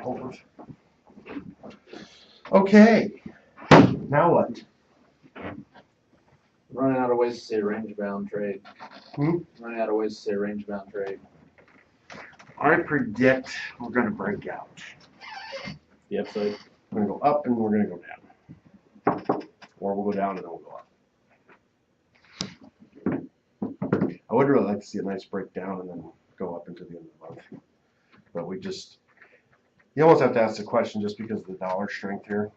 hold of. Okay, now what? Running out of ways to say range-bound trade. Running out of ways to say range-bound trade. I predict we're going to break out. The upside. We're going to go up and we're going to go down. Or we'll go down and then we'll go up. I would really like to see a nice breakdown and then go up into the end of the month. But we just, you almost have to ask the question just because of the dollar strength here.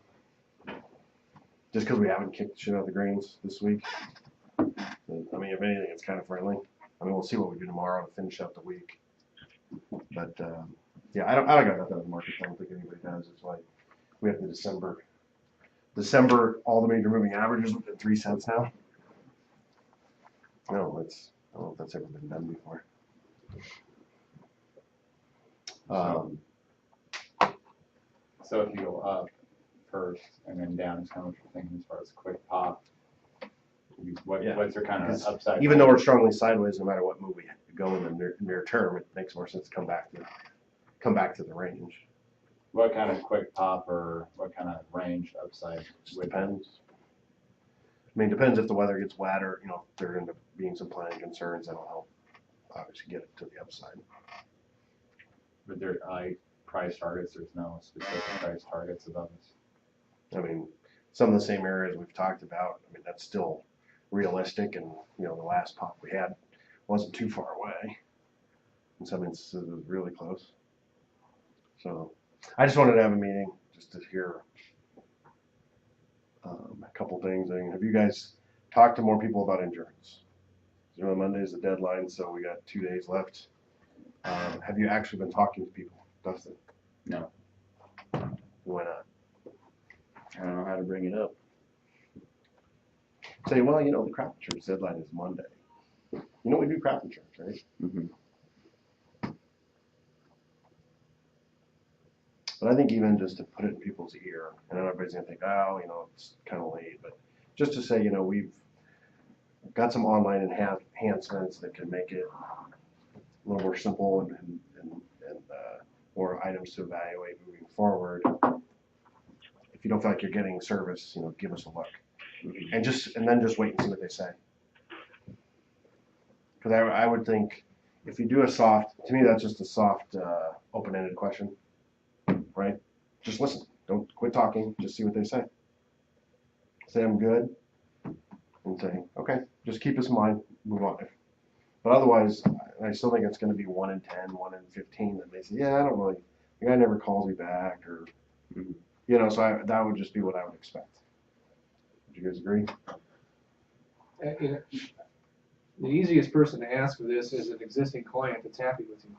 Just because we haven't kicked shit out of the greens this week. I mean, if anything, it's kind of friendly. I mean, we'll see what we do tomorrow to finish out the week. But yeah, I don't got nothing on the market. I don't think anybody does. It's like we have the December, all the major moving averages within 3 cents now. No, I don't know if that's ever been done before. So if you go up first and then down is kind of what you're thinking as far as quick pop. What's your kind of upside? Even though we're strongly sideways, no matter what move we go in the near term, it makes more sense to come back to the range. What kind of quick pop or what kind of range upside? Depends. I mean, depends if the weather gets wet or, if there end up being some planning concerns, that'll help obviously get it to the upside. But there, price targets, there's no specific price targets above us. I mean, some of the same areas we've talked about, I mean, that's still realistic, and, the last pop we had wasn't too far away. In some instances, it was really close. So, I just wanted to have a meeting just to hear a couple things. I mean, have you guys talked to more people about insurance? Monday's the deadline, so we got 2 days left. Have you actually been talking to people, Dustin? No. Why not? I don't know how to bring it up. Say, well, the crop insurance deadline is Monday. We do crop insurance, right? Mm-hmm. But I think even just to put it in people's ear, and then everybody's going to think, it's kind of late. But just to say, we've got some online enhancements that can make it a little more simple and more items to evaluate moving forward. If you don't feel like you're getting service, give us a look. And then just wait and see what they say. Because I would think if you do to me that's just a soft, open-ended question, right? Just listen. Don't quit talking. Just see what they say. Say I'm good, and say okay. Just keep us in mind. Move on. But otherwise, I still think it's going to be 1 in 10, 1 in 15 that they say, yeah, I don't really. The guy never calls me back, or so that would just be what I would expect. Would you guys agree? The easiest person to ask for this is an existing client that's happy with you.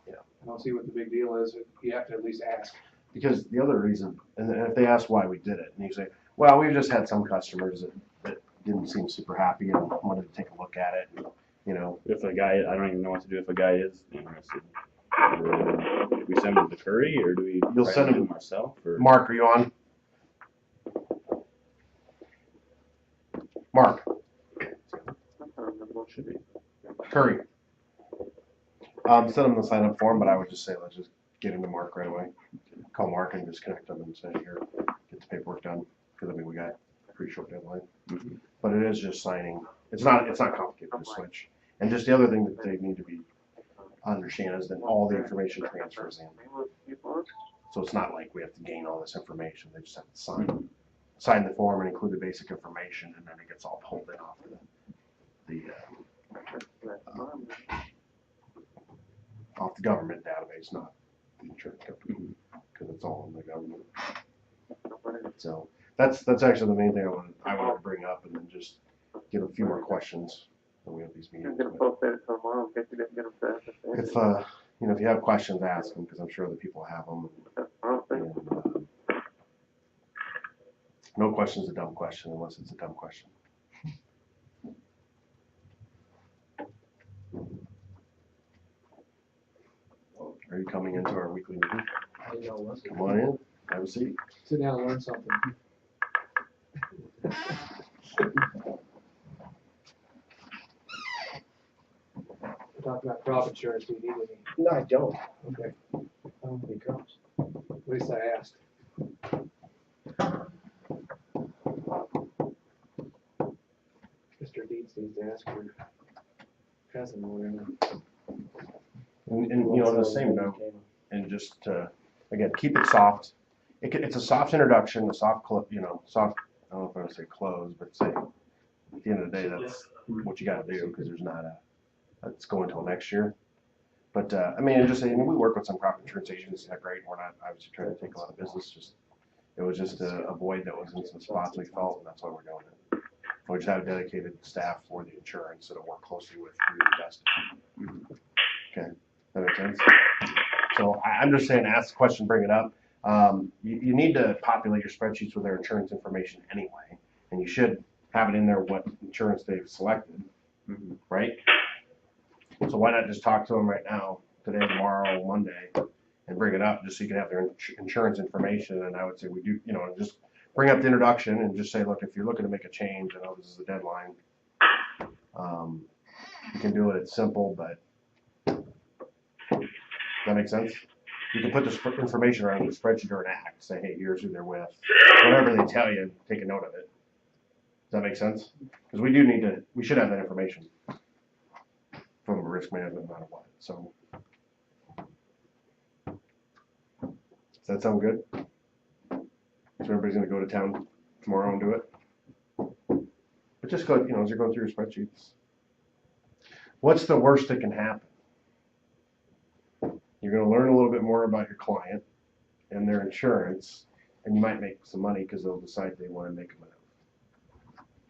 Yeah. I don't see what the big deal is. You have to at least ask. Because the other reason, and if they ask why we did it, and you say, well, we've just had some customers that didn't seem super happy and wanted to take a look at it. If a guy, I don't even know what to do if a guy is interested. Do we send him to Curry, or do we? You'll send him ourselves. Or? Mark, are you on? Mark. Should be. Curry. Send him the sign up form, but I would just say let's just get into Mark right away. Call Mark and just connect them and say here, get the paperwork done. Because we got a pretty short deadline. Mm-hmm. But it is just signing. It's not complicated to switch. And just the other thing that they need to understand is that all the information transfers in. So it's not like we have to gain all this information. They just have to sign the form and include the basic information, and then it gets all pulled in off off the government database, not the insurance company, because it's all in the government. So that's actually the main thing I wanted to bring up, and then just get a few more questions when we have these meetings. If you have questions, ask them, because I'm sure the people have them. And, no question is a dumb question unless it's a dumb question. Are you coming into our weekly meeting? I know one. Come on in. Have a seat. Sit down and learn something. Talk about crop insurance. Do you need any? No, I don't. Okay. I don't think he comes. At least I asked. Mr. Deeds needs to ask your cousin or whatever. And on the same note, and just to, again, keep it soft. It's a soft introduction, a soft, soft, I don't know if I want to say close, but say, at the end of the day, that's what you gotta do, because there's not it's going until next year. But, I mean, and just saying, we work with some crop insurance agents, they're great, we're not obviously trying to take a lot of business, it was just a void that was in some spots we felt, and that's why we're doing it. We just have a dedicated staff for the insurance that'll work closely with Dustin. Okay, that makes sense? So I'm just saying, ask the question, bring it up. You need to populate your spreadsheets with their insurance information anyway, and you should have it in there what insurance they've selected, right? So why not just talk to them right now, today, tomorrow, Monday, and bring it up just so you can have their insurance information. And I would say we do, just bring up the introduction and just say, look, if you're looking to make a change, I know this is the deadline. You can do it. It's simple, but does that make sense? You can put the information around the spreadsheet or an act. Say, hey, here's who they're with. Whatever they tell you, take a note of it. Does that make sense? Because we should have that information from a risk management, no matter what. So, does that sound good? So everybody's going to go to town tomorrow and do it. But just go, as you're going through your spreadsheets. What's the worst that can happen? You're going to learn a little bit more about your client and their insurance, and you might make some money because they'll decide they want to make a move.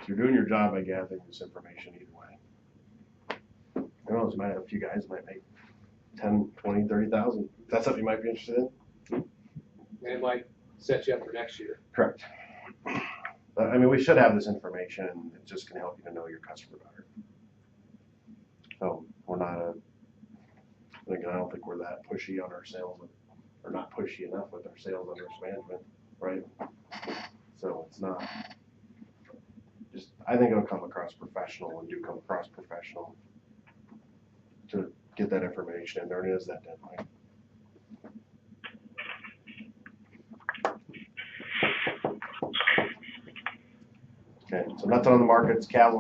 So you're doing your job by gathering this information either way. Who knows, you might have a few guys that might make 10, 20, 30,000. That's something you might be interested in? And it might set you up for next year. Correct. But, I mean, we should have this information, and it's just going to help you to know your customer better. So we're not again, I don't think we're that pushy on our sales, or not pushy enough with our sales and risk management, right? So it's not, I think it'll come across professional and do come across professional to get that information in there, and it is that deadline. Okay, so nothing on the markets. Cattle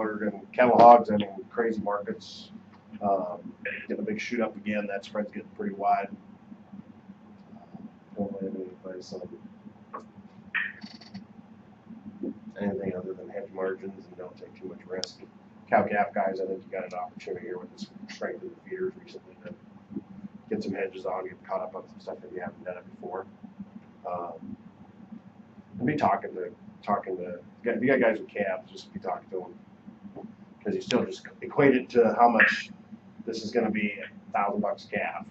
hogs, I mean, crazy markets. Getting a big shoot up again. That spread's getting pretty wide. Don't have any advice on anything other than hedge margins and don't take too much risk. Cow-calf guys, I think you got an opportunity here with this strength of the feeders recently to get some hedges on, get caught up on some stuff that you haven't done it before. And be talking to, if you got guys with calves, just be talking to them. Because you still just equate it to how much this is going to be $1,000 a calf.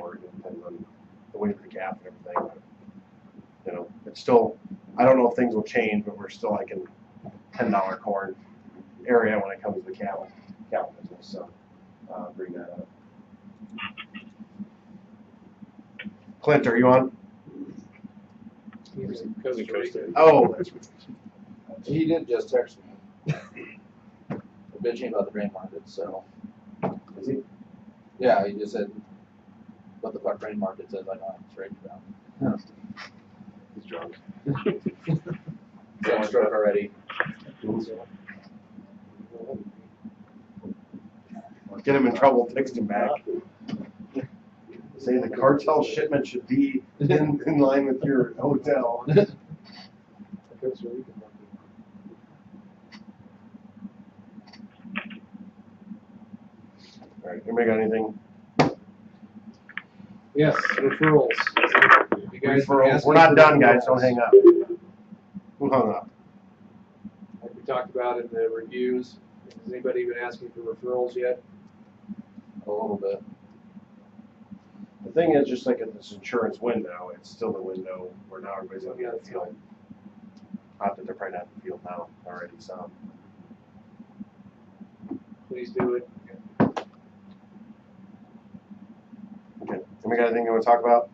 Or it depends on the weight of the calf and everything. But, it's still, I don't know if things will change, but we're still like in $10 corn area when it comes to the cattle business. So bring that up. Clint, are you on? He's in Costa Rica. Oh, that's right. He did just text me. Bitching about the grain market, so. Is he? Yeah, he just said, what the fuck grain market says, I know it's range bound. He's drunk. Got struck already. Get him in trouble, text him back. Say the cartel shipment should be in line with your hotel. Costa Rica market. All right, anybody got anything? Yes, referrals. You guys been We're asking not for done, guys. referrals. Don't hang up. Who hung up? Like we talked about in the reviews, has anybody been asking for referrals yet? A little bit. The thing is, just like in this insurance window, it's still the window where now everybody's gonna be in the field. Not that they're probably not in the field now already, some. Please do it. Okay. Anybody got anything you want to talk about?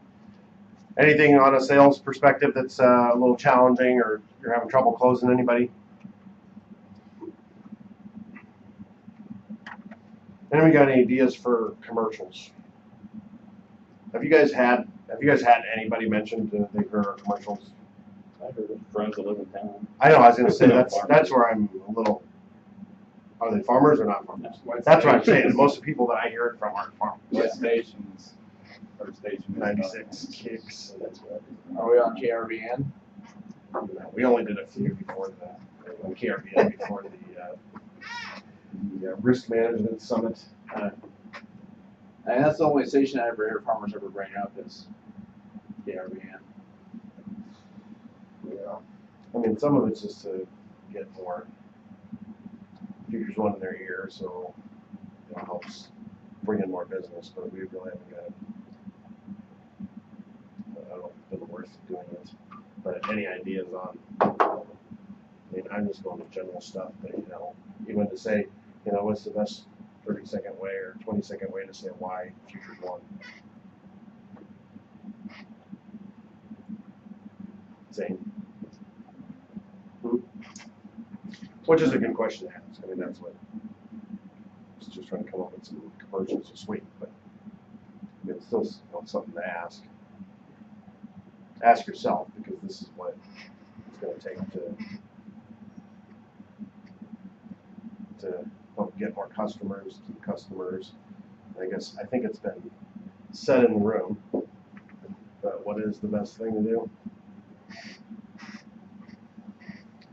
Anything on a sales perspective that's a little challenging, or you're having trouble closing anybody? Anybody got any ideas for commercials? Have you guys had anybody mention that they heard our commercials? I heard of friends that live in town. I know, I was gonna say, No, that's farmers. where I'm a little, are they farmers or not farmers? What That's what I'm saying, stations- most of the people that I hear it from aren't farmers. What stations, or station is 96 kicks. Are we on KRBN? We only did a few before on KRBN before the risk management summit. And that's the only station I ever hear farmers ever bring up is KRBN. Yeah. I mean, some of it's just to get more futures one in their ear, so it helps bring in more business, but we really haven't got it. I don't know if it's been worth doing it. But any ideas on, I mean, I'm just going with general stuff, but you know, even to say, you know, what's the best 30-second way or 20-second way to say why futures won? Zane. Which is a good question to ask. I mean, that's what, it's just trying to come up with some commercials this week, but I mean, it's still something to ask. Ask yourself, because this is what it's going to take to help get more customers, keep customers. I think it's been said in the room, but what is the best thing to do?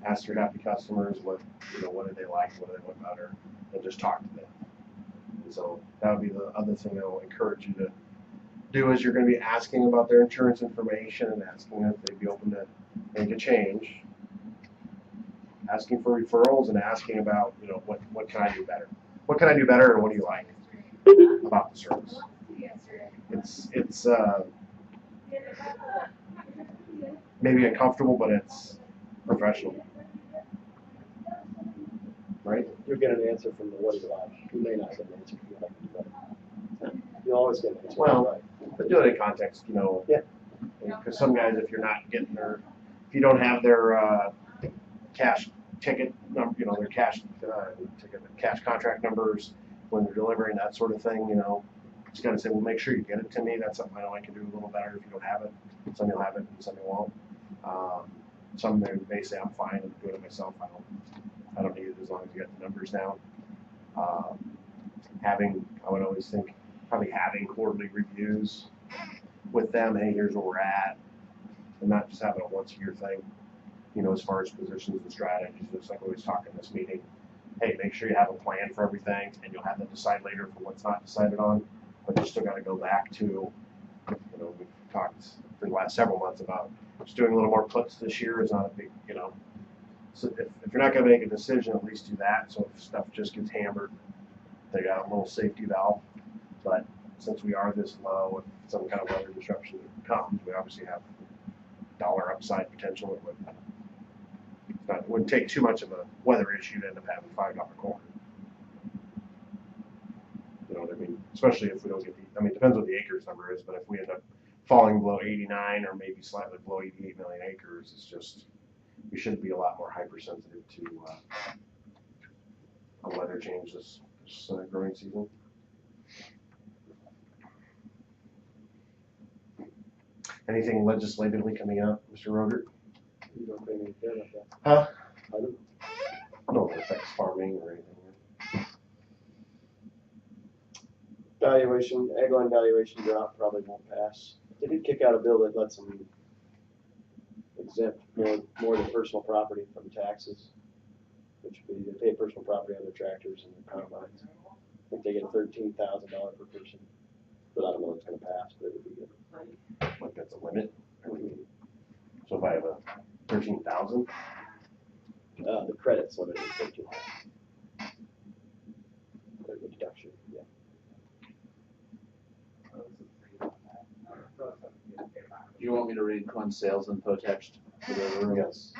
Ask your happy customers what do they like, what do they want better, and just talk to them. And so that would be the other thing I will encourage you to do is you're going to be asking about their insurance information and asking if they'd be open to make a change, asking for referrals and asking about, you know, what can I do better? What can I do better and what do you like about the service? It's maybe uncomfortable, but it's professional. Right? You'll get an answer from the what do you like. You may not get an answer from the what do you like. You'll always get an answer from Well, the like. But do it in context, you know. Yeah. Because some guys, if you're not getting their, if you don't have their cash ticket number, you know, their cash ticket, cash contract numbers when they're delivering that sort of thing, you know, just gotta say, well, make sure you get it to me. That's something I know I can do a little better if you don't have it. Some you'll have it, and some you won't. Some may say I'm fine and do it myself. I don't need it as long as you get the numbers down. I would always think probably having quarterly reviews with them. Hey, here's where we're at, and not just having a once a year thing. You know, as far as positions and strategies, just like we always talk in this meeting. Hey, make sure you have a plan for everything, and you'll have to decide later for what's not decided on. But you still got to go back to, you know, we've talked for the last several months about just doing a little more puts this year is not a big, you know. So if you're not going to make a decision, at least do that. So if stuff just gets hammered, they got a little safety valve. But since we are this low, if some kind of weather disruption comes, we obviously have dollar upside potential. It wouldn't take too much of a weather issue to end up having $5 corn. You know what I mean? Especially if we don't get I mean, it depends what the acres number is, but if we end up falling below 89 or maybe slightly below 88 million acres, it's just, we should be a lot more hypersensitive to a weather change this growing season. Anything legislatively coming out, Mr. Rogert? You don't pay any care about that. Huh? I don't. No, it affects farming or anything. Valuation, ag line valuation drop probably won't pass. They did kick out a bill that lets them exempt more than personal property from taxes, which would be they pay personal property on their tractors and their combines. I think they get $13,000 per person, but I don't know if it's going to pass, but it would be good. Like that's a limit. So if I have a 13,000, The credit's limited to 13,000. The deduction, yeah. Do you want me to read Quinn's sales info text for the room? yes.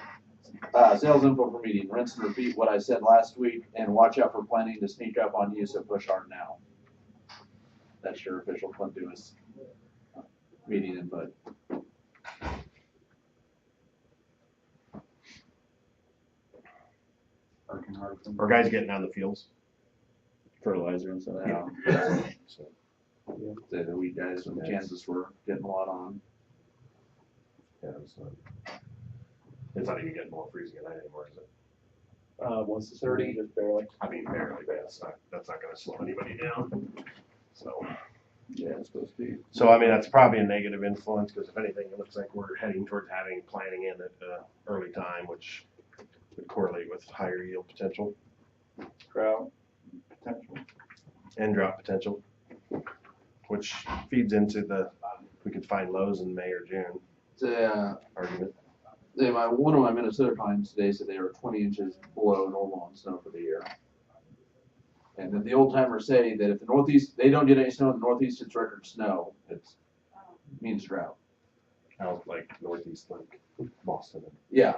Sales info for meeting. Rinse and repeat what I said last week, and watch out for planning to sneak up on you, so push hard now. That's your official Quinn Dumas meeting input. Working hard for them. Are guys getting on the fields? Fertilizer and stuff. Yeah. So Say that we guys in Kansas were getting a lot on. Yeah, it's not even getting below freezing at night anymore, is it? Once it's 30, just barely. I mean, barely, but that's not gonna slow anybody down, so. Yeah, it's supposed to be. So, I mean, that's probably a negative influence, because if anything, it looks like we're heading towards having planting in at early time, which would correlate with higher yield potential Drought potential. and drought potential, which feeds into we could find lows in May or June argument. One of my Minnesota clients today said they were 20 inches below normal on snow for the year. And then the old timers say that if the Northeast, they don't get any snow in the Northeast, it's record snow. It means drought. Out like northeast, like Boston. Yeah.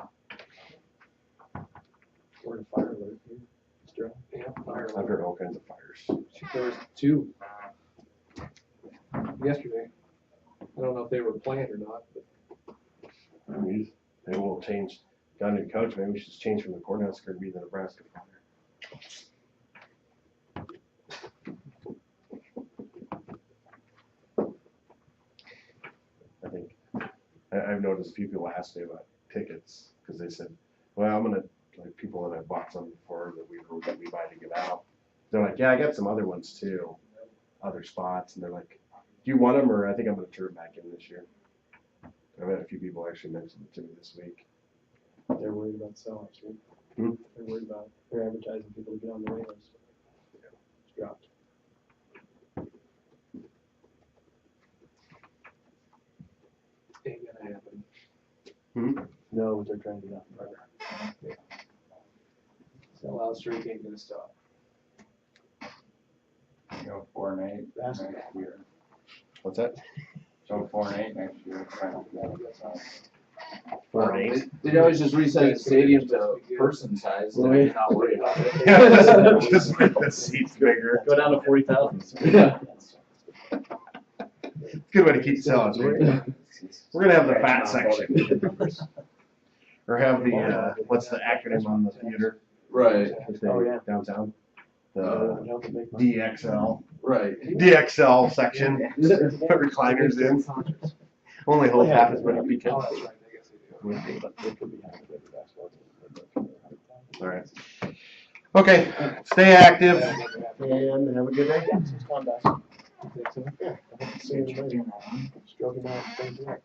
We're in a fire alert here. It's dry. Yeah, fire I've heard all kinds of fires. There was 2 yesterday. I don't know if they were planned or not, but Maybe we'll change, got a new coach, maybe we should just change from the Cornhusker to be the Nebraska fire. I think, I've noticed a few people asked me about tickets, because they said, well, I'm gonna, like, people that I bought some before that we buy to give out. They're like, yeah, I got some other ones too, other spots, and they're like, do you want them, or I think I'm gonna turn back in this year. I've had a few people actually mention it to me this week. They're worried about selling, right? Hmm? They're worried about, they're advertising people to get on the wait list. It's dropped. ain't gonna happen. No, but they're trying to get out in front. Sell out streak ain't gonna stop. Go 4-8 next year. What's that? Go 4-8 next year. Trying to get outside. 4 and 8. They always just reset the stadium to person size, so you're not worried about it. Yeah, just make the seats bigger. Go down to 40,000. Yeah. It's a good way to keep selling. We're gonna have the fat section. Or have the, what's the acronym on the theater? Right, Oh, yeah. Downtown? The Help it make money. DXL. right. DXL section. Put recliners in. Only hold half as many Oh, people. that's right, I guess they do. Alright. Okay, stay active That never happened. and have a good day. Yeah, it's calm down. You think so? Yeah, I hope to see you in a minute. Stroking out, things like.